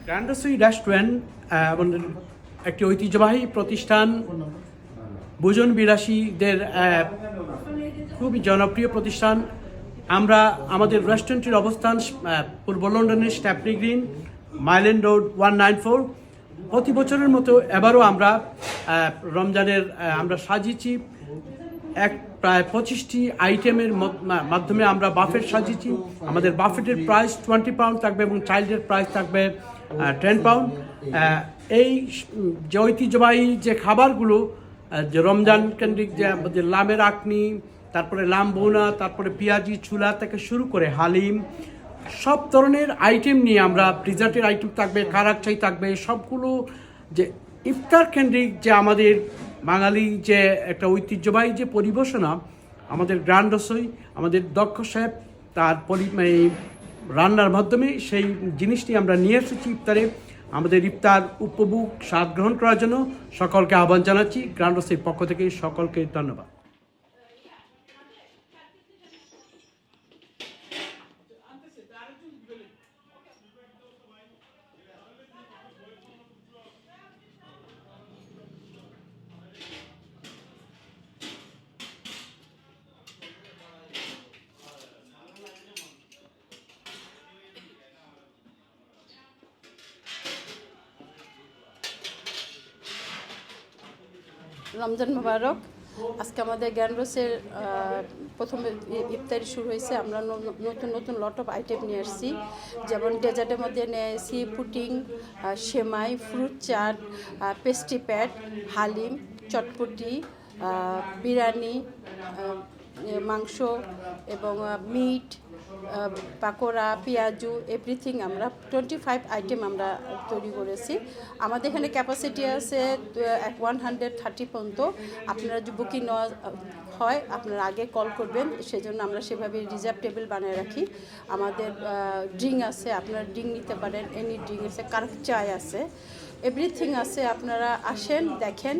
Grand Rasoi restaurant আমাদের একটি ঐতিহ্যবাহী প্রতিষ্ঠান। ভোজন বিলাসীদের খুবই জনপ্রিয় প্রতিষ্ঠান। আমরা আমাদের রেস্টুরেন্টের অবস্থান পূর্ব লন্ডনের স্ট্যাপনি গ্রিন, মাইল্যান্ড রোড 194। প্রতি বছরের মতো এবারও আমরা রমজানের আমরা সাজিয়েছি প্রায় 25টি আইটেমের মাধ্যমে আমরা বাফেট সাজিয়েছি। আমাদের বাফেটের প্রাইস 20 পাউন্ড থাকবে এবং চাইল্ডের প্রাইস থাকবে 10 পাউন্ড। এই যে ঐতিহ্যবাহী যে খাবারগুলো, যে রমজান কেন্দ্রিক যে আমাদের লামের আখনি, তারপরে লাম বোনা, তারপরে পেঁয়াজি চুলা থেকে শুরু করে হালিম, সব ধরনের আইটেম নিয়ে আমরা ডিজার্টের আইটেম থাকবে, কারাকচাই থাকবে, সবগুলো যে ইফতার কেন্দ্রিক যে আমাদের বাঙালি যে একটা ঐতিহ্যবাহী যে পরিবেশনা, আমাদের গ্র্যান্ড রসোই, আমাদের দক্ষ শেফ তার রান্নার মাধ্যমে সেই জিনিসটি আমরা নিয়ে এসেছি ইফতারে। আমাদের ইফতার উপভোগ স্বাদ গ্রহণ করার জন্য সকলকে আহ্বান জানাচ্ছি। গ্র্যান্ড রসোইর পক্ষ থেকে সকলকে ধন্যবাদ। রমজান মুবারক। আজকে আমাদের গ্র্যান্ড রোসের প্রথম ইফতারি শুরু হয়েছে। আমরা নতুন নতুন লট অফ আইটেম নিয়ে আসছি, যেমন ডেজার্টের মধ্যে নিয়ে আসছি পুডিং, সেমাই, ফ্রুট চাট, পেস্ট্রি প্যাট, হালিম, চটপটি, বিরিয়ানি, মাংস এবং মিট, পাকোড়া, পেঁয়াজু, এভরিথিং। আমরা 25 আইটেম আমরা তৈরি করেছি। আমাদের এখানে ক্যাপাসিটি আছে 130 পর্যন্ত। আপনারা যে বুকিং নেওয়া হয় আপনারা আগে কল করবেন, সেজন্য আমরা সেভাবে রিজার্ভ টেবিল বানিয়ে রাখি। আমাদের ড্রিঙ্ক আছে, আপনারা ড্রিঙ্ক নিতে পারেন, এনি ড্রিঙ্ক আছে, কার্ক চায় আছে, এভরিথিং আছে। আপনারা আসেন, দেখেন।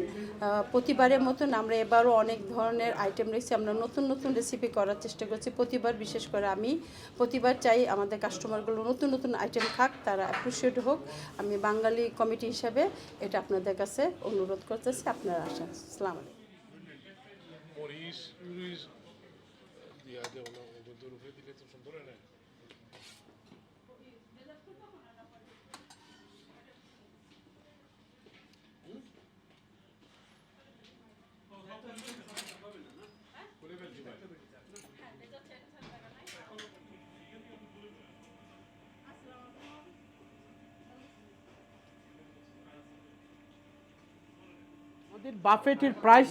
প্রতিবারের মতন আমরা এবারও অনেক ধরনের আইটেম রয়েছে। আমরা নতুন নতুন রেসিপি করার চেষ্টা করছি প্রতিবার। বিশেষ করে আমি প্রতিবার চাই আমাদের কাস্টমারগুলো নতুন নতুন আইটেম খাক, তারা অ্যাপ্রিসিয়েট হোক। আমি বাঙালি কমিটি হিসাবে এটা আপনাদের কাছে অনুরোধ করতেছি, আপনারা আসেন। আসসালামু আলাইকুম। আমাদের বাফেটের প্রাইস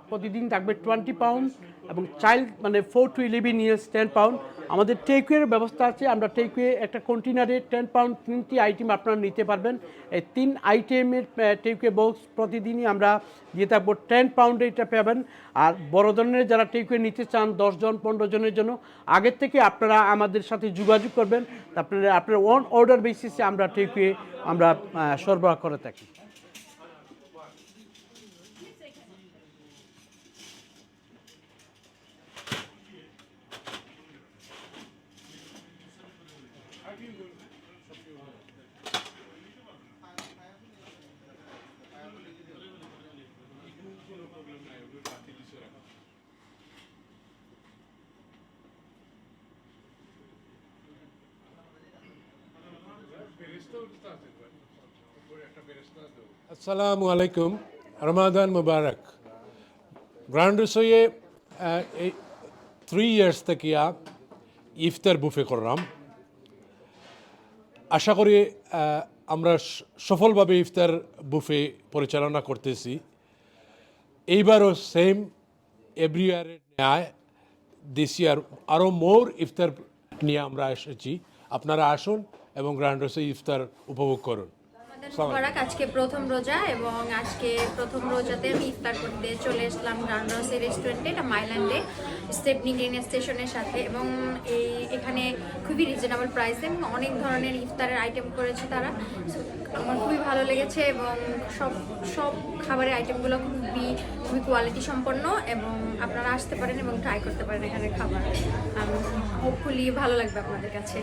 প্রতিদিন থাকবে 20 পাউন্ড এবং চাইল্ড 4 to 11 ইয়ার্স 10 পাউন্ড। আমাদের টেকওয়ের ব্যবস্থা আছে। আমরা টেকওয়ে একটা কন্টেনারে 10 পাউন্ড 3টি আইটেম আপনারা নিতে পারবেন। এই 3 আইটেমের টেকওয়ে বক্স প্রতিদিনই আমরা দিয়ে থাকবো 10 পাউন্ডে এটা পাবেন। আর বড় ধরনের যারা টেকওয়ে নিতে চান 10 জন 15 জনের জন্য, আগের থেকে আপনারা আমাদের সাথে যোগাযোগ করবেন। আপনার ওয়ান অর্ডার বেসিসে আমরা টেকওয়ে আমরা সরবরাহ করে থাকি। আসসালামু আলাইকুম, রমাদান মুবারক। গ্র্যান্ড রসোইয়ে 3 ইয়ার্স থেকে ইফতার বুফে করলাম। আশা করি আমরা সফলভাবে ইফতার বুফে পরিচালনা করতেছি। এইবারও সেম এভরি ইয়ারের ন্যায় দিস ইয়ার আরও মোর ইফতার নিয়ে আমরা এসেছি। আপনারা আসুন এবং গ্র্যান্ড রসোই ইফতার উপভোগ করুন। আজকে প্রথম রোজা এবং আজকে প্রথম রোজাতে আমি ইফতার করতে চলে আসলাম গ্র্যান্ড রসোই রেস্টুরেন্টে। এটা মাইল্যান্ডে স্টেপনি গ্রিন স্টেশনের সাথে, এবং এখানে খুবই রিজনেবল প্রাইসে এবং অনেক ধরনের ইফতারের আইটেম করেছে তারা। আমার খুবই ভালো লেগেছে এবং সব খাবারের আইটেমগুলো খুবই কোয়ালিটি সম্পন্ন, এবং আপনারা আসতে পারেন এবং ট্রাই করতে পারেন এখানের খাবার। হোপফুলি ভালো লাগবে আপনাদের কাছে।